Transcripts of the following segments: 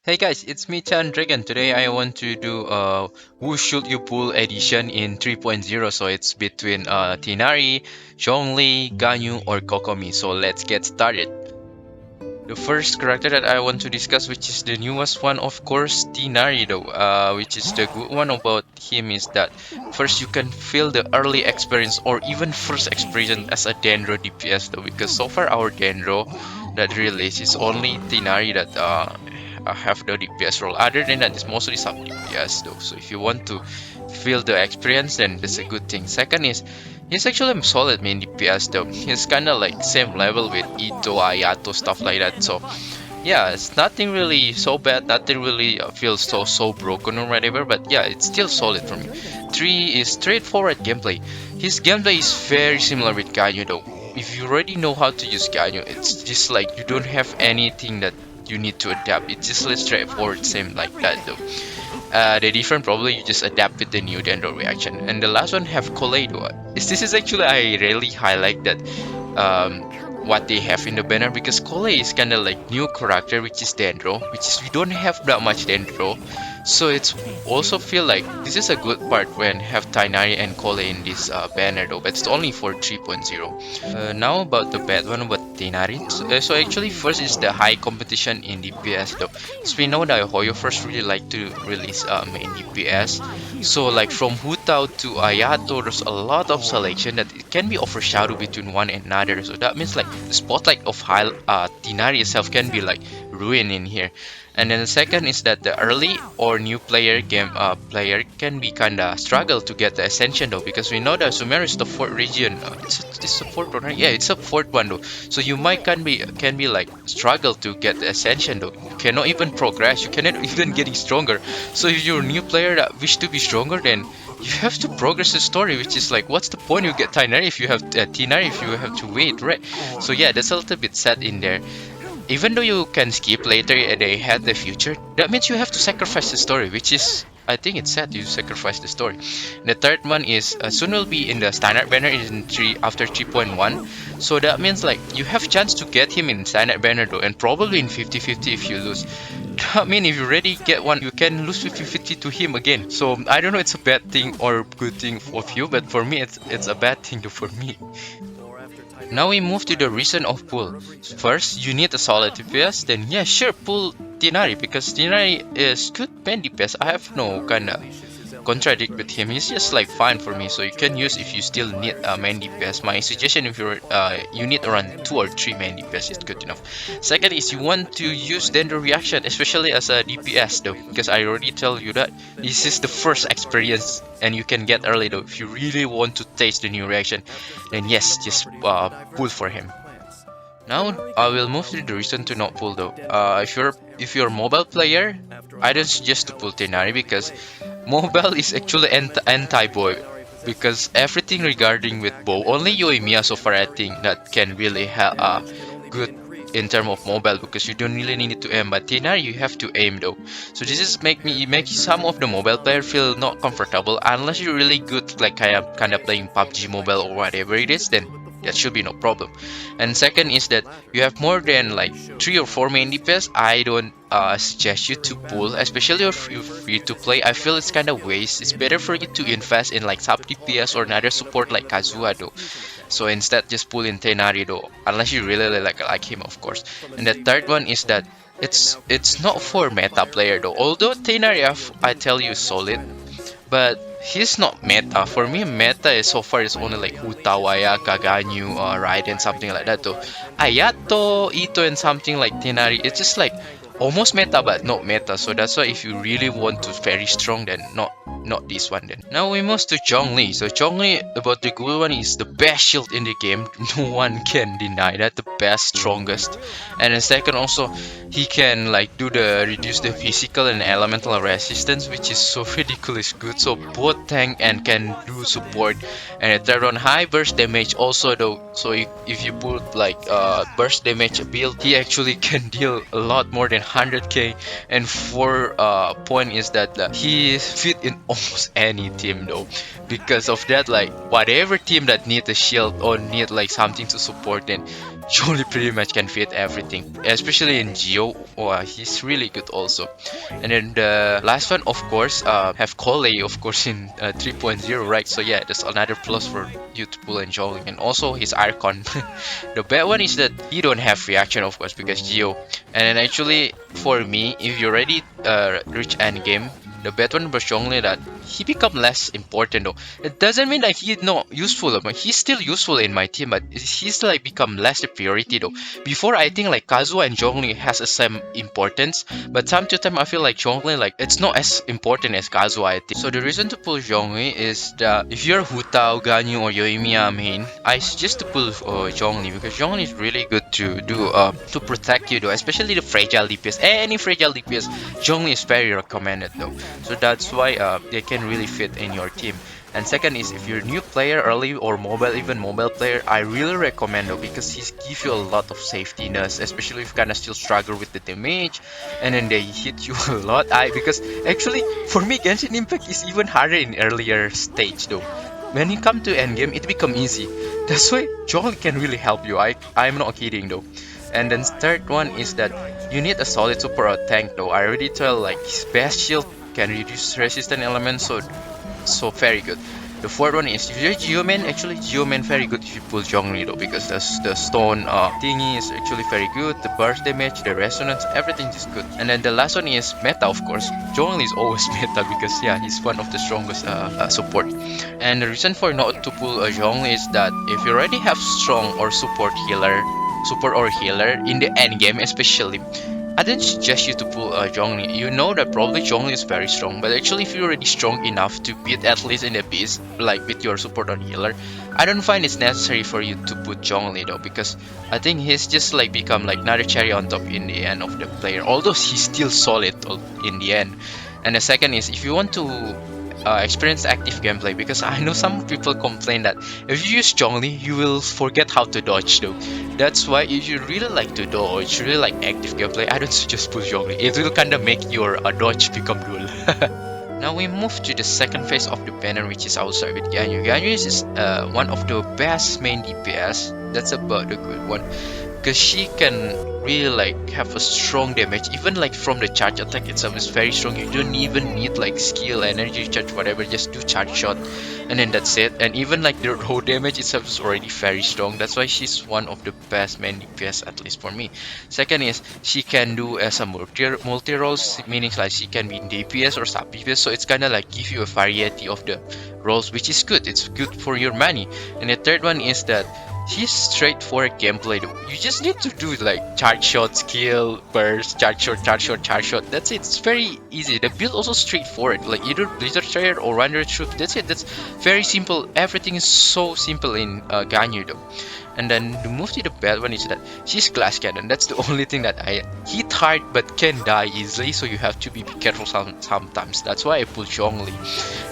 Hey guys, it's me Chan Dragon. Today I want to do Who Should You Pull edition in 3.0. So it's between Tighnari, Zhongli, Ganyu or Kokomi. So let's get started. The first character that I want to discuss, which is the newest one, of course, Tighnari though. Which is the good one about him is that first you can feel the early experience or even first experience as a Dendro DPS though, because so far our Dendro that released is only Tighnari that have the DPS role. Other than that, it's mostly sub DPS though. So if you want to feel the experience, then that's a good thing. Second is he's actually a solid main DPS though. He's kind of like same level with Ito, Ayato, stuff like that. So yeah, it's nothing really so bad. Nothing really feels so broken or whatever. But yeah, it's still solid for me. Three is straightforward gameplay. His gameplay is very similar with Ganyu though. If you already know how to use Ganyu, it's just like you don't have anything that you need to adapt. It's just like straightforward, same like that though. The different probably you just adapt with the new Dendro reaction. And the last one have Kaleido. This is actually I really highlight that what they have in the banner, because Kole is kind of like new character which is Dendro, which is we don't have that much Dendro. So it's also feel like this is a good part when have Tighnari and Kole in this banner though, but it's only for 3.0. Now about the bad one about Tighnari. So actually first is the high competition in DPS though. So we know that Hoyo first really like to release main DPS. So like from Hutao to Ayato, there's a lot of selection that it can be overshadowed between one and another. So that means like the spotlight of Tighnari itself can be like ruined in here. And then the second is that the early or new player player can be kinda struggle to get the ascension though, because we know that Sumeru is the fourth region. It's the fourth one, right? Yeah, it's a fourth one though. So you might can be like struggle to get the ascension though. You cannot even progress. You cannot even getting stronger. So if you're a new player that wish to be stronger, then you have to progress the story, which is like, what's the point you get Tighnari if you have Tighnari if you have to wait, right? So yeah, that's a little bit sad in there. Even though you can skip later and they had the future, that means you have to sacrifice the story, which is I think it's sad you sacrifice the story. The third one is soon will be in the standard banner in 3 after 3.1. So that means like you have chance to get him in standard banner though, and probably in 50-50 if you lose. I mean, if you already get one, you can lose 50-50 to him again. So I don't know it's a bad thing or good thing for you, but for me it's a bad thing for me. Now we move to the reason of pull. First, you need a solid DPS, then yeah, sure, pull Tighnari, because Tighnari is good main DPS. I have no kinda contradict with him. He's just like fine for me, so you can use if you still need a main DPS. My suggestion, if you're you need around 2 or 3 main DPS, is good enough. Second is you want to use Dendro reaction, especially as a DPS though, because I already tell you that this is the first experience and you can get early though. If you really want to taste the new reaction, then yes, just pull for him. Now I will move to the reason to not pull though. If you're a mobile player, I don't suggest to pull Tighnari, because mobile is actually anti-bow, because everything regarding with bow, only Yoimiya so far I think that can really have good in terms of mobile, because you don't really need to aim. But Tighnari you have to aim though. So this is make some of the mobile player feel not comfortable unless you're really good, like kind of playing PUBG Mobile or whatever it is, then that should be no problem. And second is that you have more than like 3 or 4 main DPS. I don't suggest you to pull, especially if you're free to play. I feel it's kind of waste. It's better for you to invest in like sub DPS or another support like Kazuha though. So instead just pull in Tighnari though, unless you really like him, of course. And the third one is that it's not for meta player though. Although Tighnari I tell you is solid, but he's not meta. For me, meta is so far is only like Utawaya, Kaganyu, Raiden, something like that though. Ayato, Ito, and something like Tighnari, it's just like almost meta but not meta. So that's why if you really want to very strong, then not this one then. Now we move to Zhongli. So Zhongli, about the good one, is the best shield in the game. No one can deny that, the best, strongest. And then second also, he can like do the reduce the physical and elemental resistance, which is so ridiculous good. So both tank and can do support. And the third one, high burst damage also though. So if you put like burst damage build, he actually can deal a lot more than 100k. And 4 point is that he fit in almost any team though. Because of that, like whatever team that need a shield or need like something to support, then Zhongli pretty much can fit everything. Especially in Geo, oh, he's really good also. And then the last one, of course, have Kole, of course, in 3.0, right? So yeah, that's another plus for you to pull in Zhongli. And also his Archon. The bad one is that he don't have reaction, of course, because Geo. And then actually, for me, if you already reach end game, the bad one was Zhongli that he become less important though. It doesn't mean that he's not useful, but he's still useful in my team, but he's like become less the priority though. Before I think like Kazuha and Zhongli has the same importance, but time to time I feel like Zhongli like it's not as important as Kazuha, I think. So the reason to pull Zhongli is that if you're Hu Tao, Ganyu or Yoimiya main, I suggest to pull Zhongli because Zhongli is really good to do to protect you though, especially the fragile DPS. Any fragile DPS, Zhongli is very recommended though. So that's why they can really fit in your team. And second is if you're a new player, early or mobile, even mobile player, I really recommend though because he gives you a lot of safetyness, especially if you kind of still struggle with the damage, and then they hit you a lot. Because actually for me Genshin Impact is even harder in earlier stage though. When you come to end game, it become easy. That's why Zhongli can really help you. I'm not kidding though. And then third one is that you need a solid support or tank though. I already tell like his best shield can reduce resistant elements, so very good. The fourth one is if you're Geoman, actually Geoman very good if you pull Zhongli though, because the stone thingy is actually very good, the burst damage, the resonance, everything is good. And then the last one is meta, of course. Zhongli is always meta because yeah, he's one of the strongest support. And the reason for not to pull Zhongli is that if you already have strong or support or healer in the end game especially, I don't suggest you to pull Zhongli. You know that probably Zhongli is very strong, but actually if you're already strong enough to beat at least in the beast, like with your support or healer, I don't find it's necessary for you to put Zhongli though, because I think he's just like become like another cherry on top in the end of the player, although he's still solid in the end. And the second is if you want to experience active gameplay, because I know some people complain that if you use Zhongli you will forget how to dodge though. That's why if you really like to dodge, really like active gameplay, I don't suggest pull Zhongli. It will kinda make your dodge become dull. Now we move to the second phase of the banner, which is outside with Ganyu. Ganyu is one of the best main DPS. That's about the good one, because she can really like have a strong damage, even like from the charge attack itself is very strong. You don't even need like skill, energy charge, whatever, just do charge shot and then that's it. And even like the raw damage itself is already very strong. That's why she's one of the best main DPS, at least for me. Second is she can do as a multi roles, meaning like she can be in DPS or sub DPS, so it's kind of like give you a variety of the roles, which is good. It's good for your money. And the third one is that she's straightforward gameplay though. You just need to do like charge shot, skill, burst, charge shot, charge shot, charge shot. That's it. It's very easy. The build also straightforward. Like either Blizzard Strider or Wanderer Troop. That's it. That's very simple. Everything is so simple in Ganyu though. And then the move to the bad one is that she's glass cannon. That's the only thing that I hit hard but can die easily, so you have to be careful sometimes. That's why I pull Zhongli.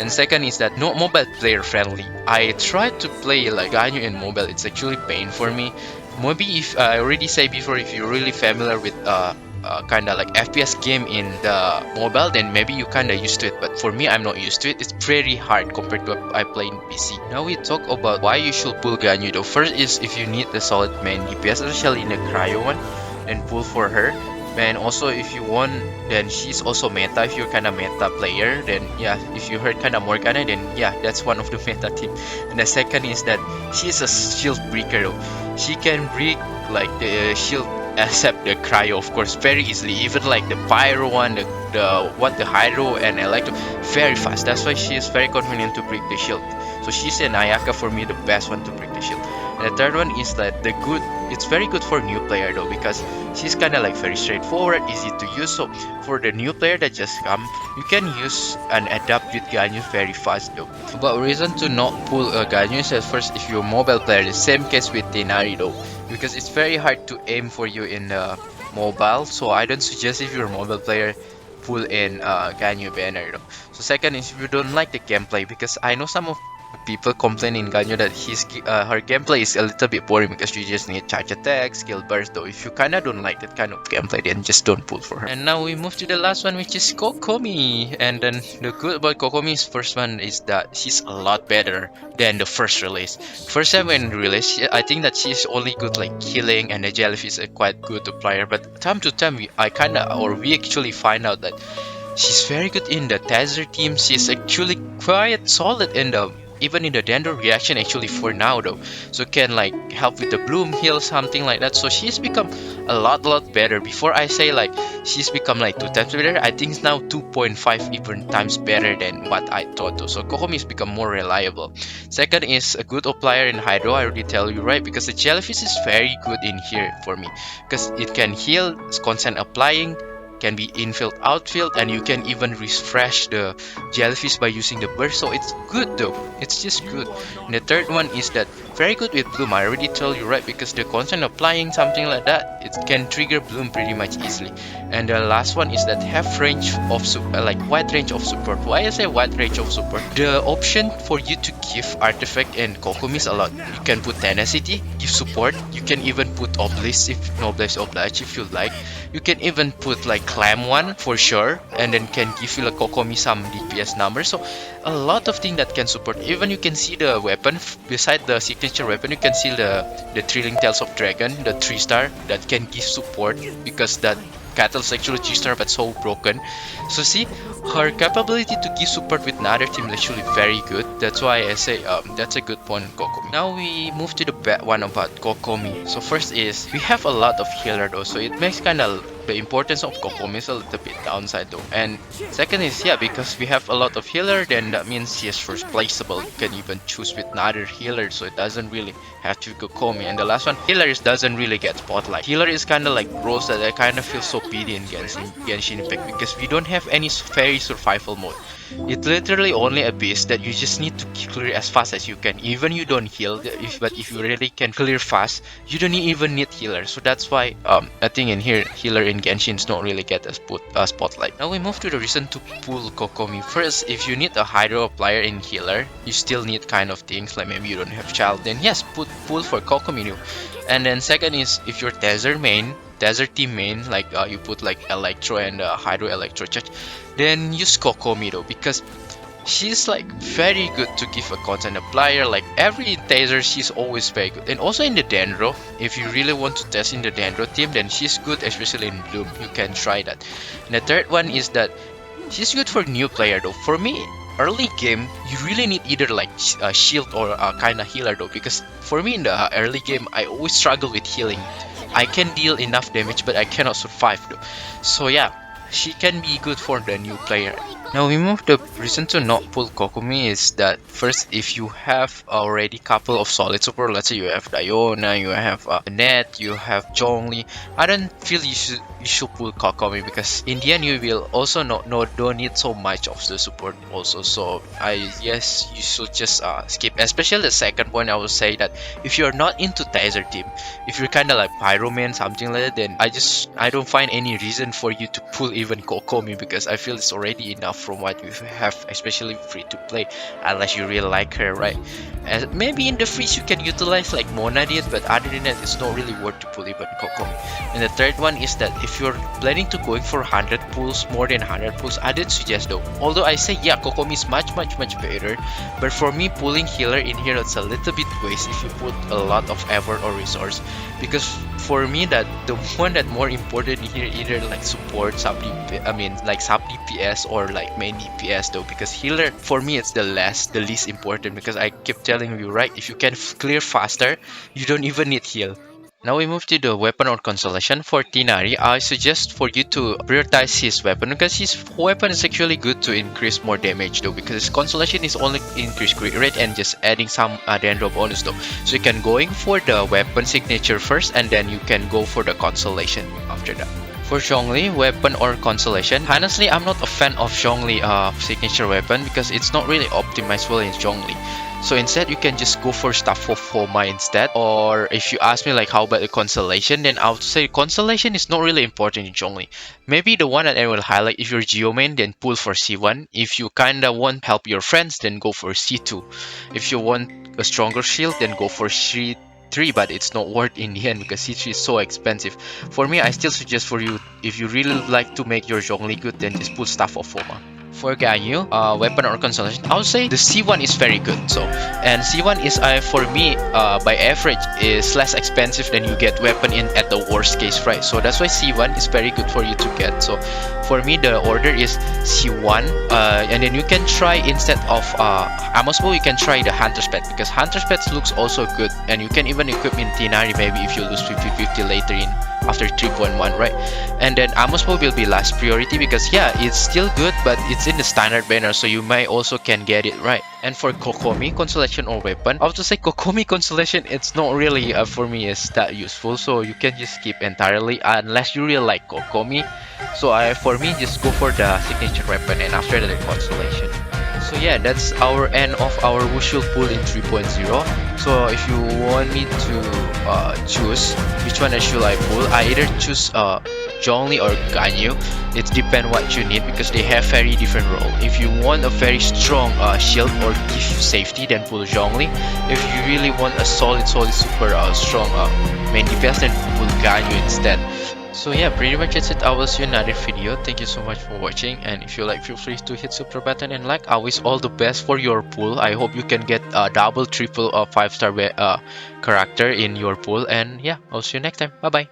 And second is that not mobile player friendly. I tried to play like Ganyu in mobile. It's actually pain for me. Maybe if I already say before, if you're really familiar with kind of like FPS game in the mobile, then maybe you kind of used to it, but for me I'm not used to it. It's very hard compared to what I play in PC. Now we talk about why you should pull Ganyu though. First is if you need a solid main DPS, especially in the cryo one, then pull for her. And also if you want, then she's also meta. If you're kind of meta player, then yeah, if you heard kind of Morgana, then yeah, that's one of the meta team. And the second is that she's a shield breaker though. She can break like the shield except the cryo, of course, very easily. Even like the pyro one, the hydro and electro, very fast. That's why she is very convenient to break the shield. So she's an Ayaka for me, the best one to break the shield. And the third one is that it's very good for new player though, because she's kind of like very straightforward, easy to use. So for the new player that just come, you can use and adapt with Ganyu very fast though. But reason to not pull Ganyu is at first if you're a mobile player, the same case with Tighnari though, because it's very hard to aim for you in mobile. So I don't suggest if you're a mobile player pull in Ganyu banner though. So second is if you don't like the gameplay, because I know some of people complain in Ganyu that her gameplay is a little bit boring because you just need charge attack, skill burst. Though if you kinda don't like that kind of gameplay, then just don't pull for her. And now we move to the last one, which is Kokomi. And then the good about Kokomi's first one is that she's a lot better than the first release. First time when released, I think that she's only good like killing, and the jellyfish is quite good to player. But time to time, we actually find out that she's very good in the Tether team. She's actually quite solid in the even in the Dendro reaction actually for now though. So can like help with the bloom heal, something like that. So she's become a lot better. Before I say like she's become like 2 times better, I think it's now 2.5 even times better than what I thought though. So Kokomi's become more reliable. Second is a good applier in Hydro, I already tell you, right? Because the jellyfish is very good in here for me. Because it can heal, it's constant applying, can be infield, outfield, and you can even refresh the jellyfish by using the burst. So it's good though, it's just good. And the third one is that very good with bloom, I already told you, right? Because the constant applying, something like that, it can trigger bloom pretty much easily. And the last one is that have range of like wide range of support. Why I say wide range of support? The option for you to give artifact and Kokomi is a lot. You can put tenacity, give support. You can even put obelisk if noblesse oblige if you like. You can even put like clam one for sure, and then can give you like Kokomi some DPS numbers. So a lot of things that can support. Even you can see the weapon beside the signature weapon. You can see the Thrilling Tales of Dragon, the 3-star that can give support because that Cattle's actually 3-star but so broken. So see, her capability to give support with another team is actually very good. That's why I say that's a good point in Kokomi. Now we move to the bad one about Kokomi. So first is we have a lot of healer though, so it makes kind of the importance of Kokomi is a little bit downside though. And second is because we have a lot of healer, then that means she is first placeable. You can even choose with another healer, so it doesn't really have to be Kokomi. And the last one, healer doesn't really get spotlight. Healer is kind of like roles that I kind of feel so pity in Genshin Impact because we don't have any very survival mode. It's literally only a beast that you just need to clear as fast as you can. Even you don't heal, but if you really can clear fast, you don't even need healer. So that's why I think in here healer in Genshin don't really get a spotlight. Now we move to the reason to pull Kokomi. First, if you need a hydro applier in healer, you still need kind of things like maybe you don't have child, then yes, pull for Kokomi. And then second is if you're Desert team main, like you put like Electro and Hydro Electro charge, then use Kokomi though, because she's like very good to give a constant applier. Like every taser, she's always very good. And also in the Dendro, if you really want to test in the Dendro team, then she's good, especially in Bloom. You can try that. And the third one is that she's good for new player though. For me, early game, you really need either like a shield or a kind of healer though, because for me in the early game, I always struggle with healing. I can deal enough damage, but I cannot survive though. So yeah, she can be good for the new player. Now we move the reason to not pull Kokomi is that first, if you have already couple of solid support, let's say you have Diona, you have Net, you have Zhongli, I don't feel you should pull Kokomi, because in the end you will also don't need so much of the support also. So you should just skip. Especially the second point, I would say that if you're not into Taser team, if you're kind of like Pyroman, something like that, then I don't find any reason for you to pull even Kokomi, because I feel it's already enough from what you have, especially free to play, unless you really like her, right? And maybe in the freeze you can utilize like Monadian, but other than that, it's not really worth to pull even Kokomi. And the third one is that if you're planning to going for 100 pulls, more than 100 pulls, I did suggest though. Although I say Kokomi is much better, but for me pulling healer in here, it's a little bit waste if you put a lot of effort or resource, because for me that the one that more important here either like support sub DPS or like main DPS though, because healer for me it's the least important, because I keep telling you, right, if you can clear faster, you don't even need heal. Now we move to the weapon or Constellation. For Tighnari, I suggest for you to prioritize his weapon, because his weapon is actually good to increase more damage though, because his Constellation is only increase crit rate and just adding some Dendro bonus though. So you can going for the weapon signature first, and then you can go for the Constellation after that. For Zhongli, weapon or Constellation, honestly I'm not a fan of Zhongli signature weapon, because it's not really optimized well in Zhongli. So instead, you can just go for stuff of Homa instead. Or if you ask me like how about the Constellation, then I would say Constellation is not really important in Zhongli. Maybe the one that I will highlight, if you're Geo main, then pull for C1. If you kinda want help your friends, then go for C2. If you want a stronger shield, then go for C3, but it's not worth in the end because C3 is so expensive. For me, I still suggest for you, if you really like to make your Zhongli good, then just pull Staff of Homa. For Ganyu, weapon or constellation, I would say the C1 is very good. So, and C1 is for me by average is less expensive than you get weapon in at the worst case, right? So that's why C1 is very good for you to get. So for me, the order is C1, and then you can try instead of Amos Bow, you can try the Hunter's Pet because Hunter's Pet looks also good, and you can even equip in Tighnari maybe if you lose 50-50 later in after 3.1, right? And then Amos Bow will be last priority because yeah, it's still good, but it's in the standard banner, so you might also can get it, right? And for Kokomi constellation or weapon, I have to say Kokomi constellation, it's not really for me is that useful, so you can just skip entirely unless you really like Kokomi. So for me, just go for the signature weapon and after that the constellation. So yeah, that's our end of our Wushu pool in 3.0. So if you want me to choose which one should I pull, I either choose Zhongli or Ganyu. It depends what you need because they have very different role. If you want a very strong shield or give you safety, then pull Zhongli. If you really want a solid super strong main DPS, then pull Ganyu instead. So yeah, pretty much that's it. I will see you in another video. Thank you so much for watching, and if you like, feel free to hit subscribe button and like. I wish all the best for your pool. I hope you can get a double, triple, or 5-star character in your pool. And yeah, I'll see you next time. Bye bye.